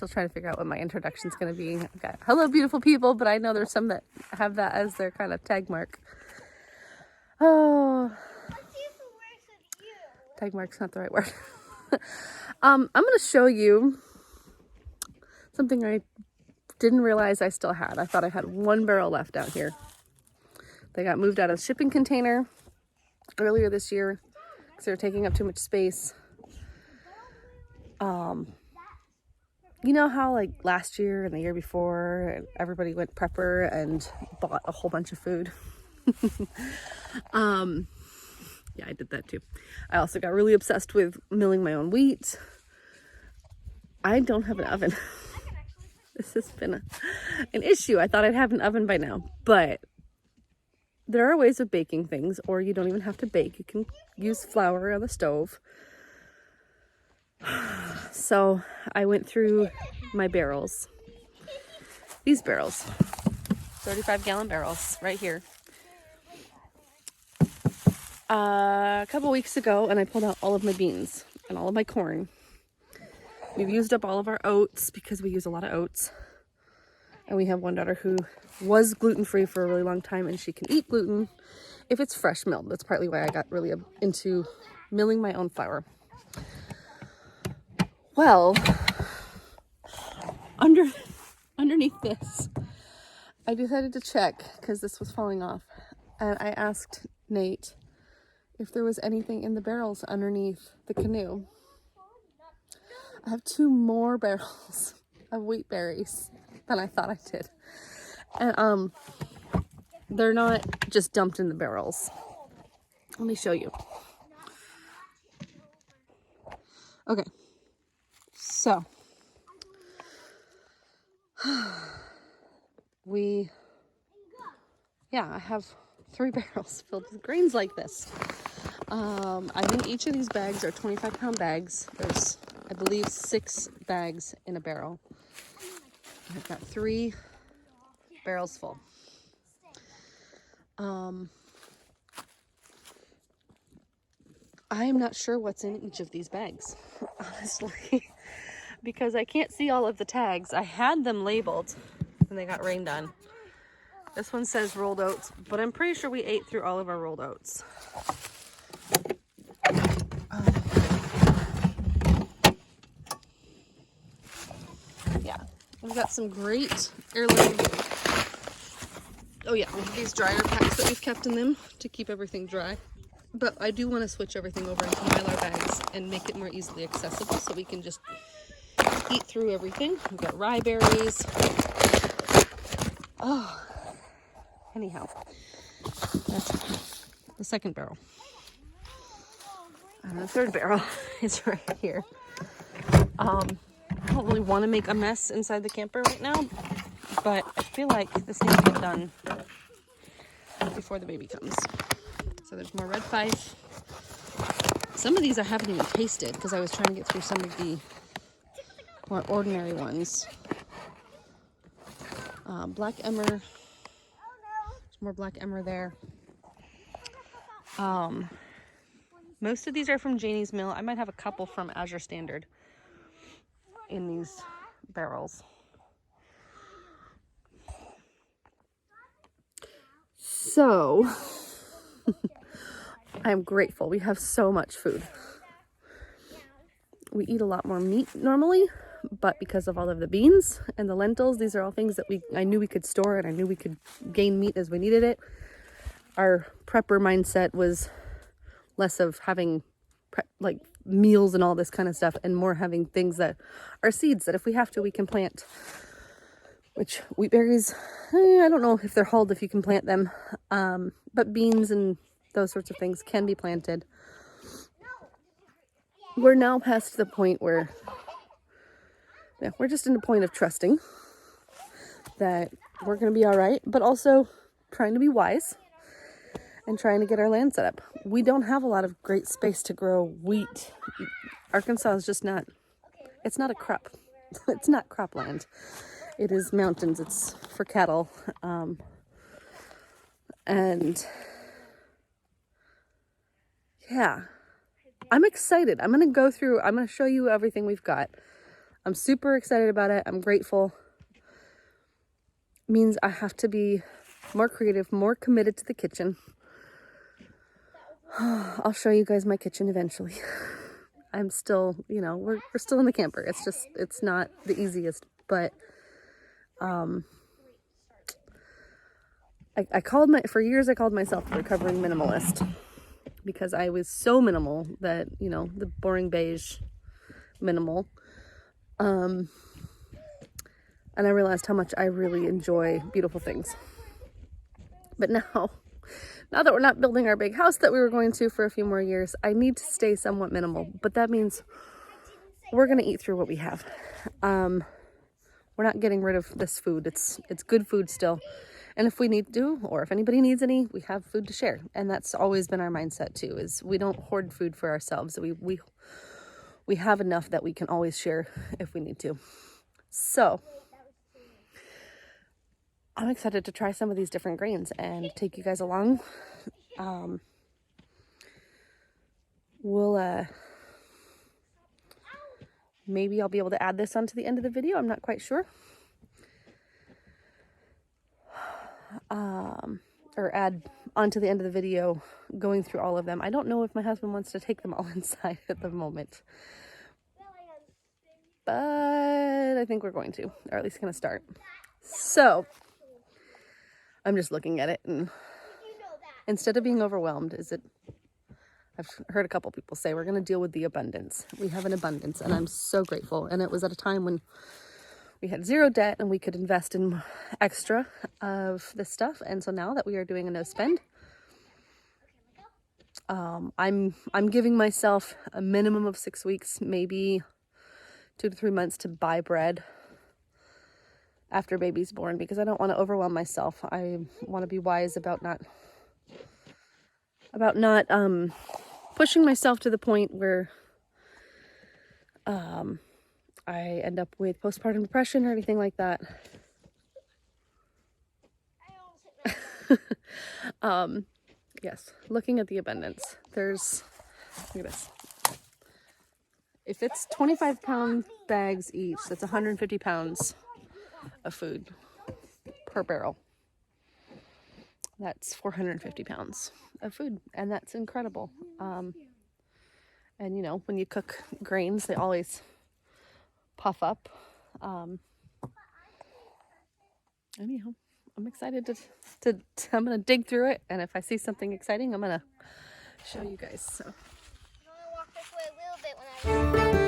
still trying to figure out what my introduction is going to be. I've got hello, beautiful people, but I know there's some that have that as their kind of tag mark. Oh, tag mark's not the right word. I'm going to show you something I didn't realize I still had. I thought I had one barrel left out here. They got moved out of the shipping container earlier this year because they were taking up too much space. You know how like last year and the year before everybody went prepper and bought a whole bunch of food? Yeah, I did that too. I also got really obsessed with milling my own wheat. I don't have an oven. This has been an issue. I thought I'd have an oven by now, but there are ways of baking things, or you don't even have to bake. You can use flour on the stove. So I went through my barrels. These barrels, 35-gallon barrels right here. A couple weeks ago, and I pulled out all of my beans and all of my corn. We've used up all of our oats because we use a lot of oats. And we have one daughter who was gluten-free for a really long time, and she can eat gluten if it's fresh milled. That's partly why I got really into milling my own flour. Well, underneath this, I decided to check because this was falling off. And I asked Nate if there was anything in the barrels underneath the canoe. I have 2 more barrels of wheat berries than I thought I did. And they're not just dumped in the barrels. Let me show you. Okay. So I have 3 barrels filled with grains like this. I think each of these bags are 25-pound bags. There's, I believe, 6 bags in a barrel. I've got 3 barrels full. I am not sure what's in each of these bags, honestly, because I can't see all of the tags. I had them labeled and they got rained on. This one says rolled oats, but I'm pretty sure we ate through all of our rolled oats. Yeah, we've got some great heirloom. Oh yeah, we have these dryer packs that we've kept in them to keep everything dry. But I do want to switch everything over into Mylar bags and make it more easily accessible so we can just eat through everything. We've got rye berries. Oh, anyhow, that's the second barrel. And the third barrel is right here. I don't really want to make a mess inside the camper right now, but I feel like this needs to get done before the baby comes. So there's more red fife. Some of these I haven't even tasted because I was trying to get through some of the more ordinary ones. Black emmer. There's more black emmer there. Most of these are from Janie's Mill. I might have a couple from Azure Standard in these barrels. So I'm grateful. We have so much food. We eat a lot more meat normally, but because of all of the beans and the lentils, these are all things that I knew we could store, and I knew we could gain meat as we needed it. Our prepper mindset was less of having like meals and all this kind of stuff, and more having things that are seeds that if we have to, we can plant. Which wheat berries, I don't know if they're hulled if you can plant them, but beans and those sorts of things can be planted. We're now past the point where we're just in a point of trusting that we're going to be all right, but also trying to be wise and trying to get our land set up. We don't have a lot of great space to grow wheat. Arkansas is just not, it's not a crop. It's not cropland. It is mountains. It's for cattle. And yeah, I'm excited. I'm going to show you everything we've got. I'm super excited about it. I'm grateful. It means I have to be more creative, more committed to the kitchen. I'll show you guys my kitchen eventually. I'm still, you know, we're still in the camper. It's not the easiest, but for years I called myself the recovering minimalist because I was so minimal that, you know, the boring beige minimal. And I realized how much I really enjoy beautiful things. But now that we're not building our big house that we were going to for a few more years, I need to stay somewhat minimal. But that means we're going to eat through what we have. We're not getting rid of this food. It's good food still. And if we need to, or if anybody needs any, we have food to share. And that's always been our mindset too, is we don't hoard food for ourselves. We have enough that we can always share if we need to. So I'm excited to try some of these different grains and take you guys along. Maybe I'll be able to add this onto the end of the video. I'm not quite sure. Or add onto the end of the video going through all of them. I don't know if my husband wants to take them all inside at the moment. But I think we're going to, or at least going to start. So I'm just looking at it, and instead of being overwhelmed, I've heard a couple people say we're going to deal with the abundance. We have an abundance, and I'm so grateful. And it was at a time when we had zero debt and we could invest in extra of this stuff. And so now that we are doing a no spend, I'm giving myself a minimum of 6 weeks, maybe 2 to 3 months to buy bread after baby's born, because I don't want to overwhelm myself. I want to be wise about not pushing myself to the point where I end up with postpartum depression or anything like that. Yes, looking at the abundance. Look at this. If it's 25-pound bags each, that's 150 pounds of food per barrel. That's 450 pounds of food, and that's incredible. And you know, when you cook grains, they always puff up. Anyhow, I'm excited I'm gonna dig through it, and if I see something exciting, I'm gonna show you guys. So. I want to walk this way a little bit when I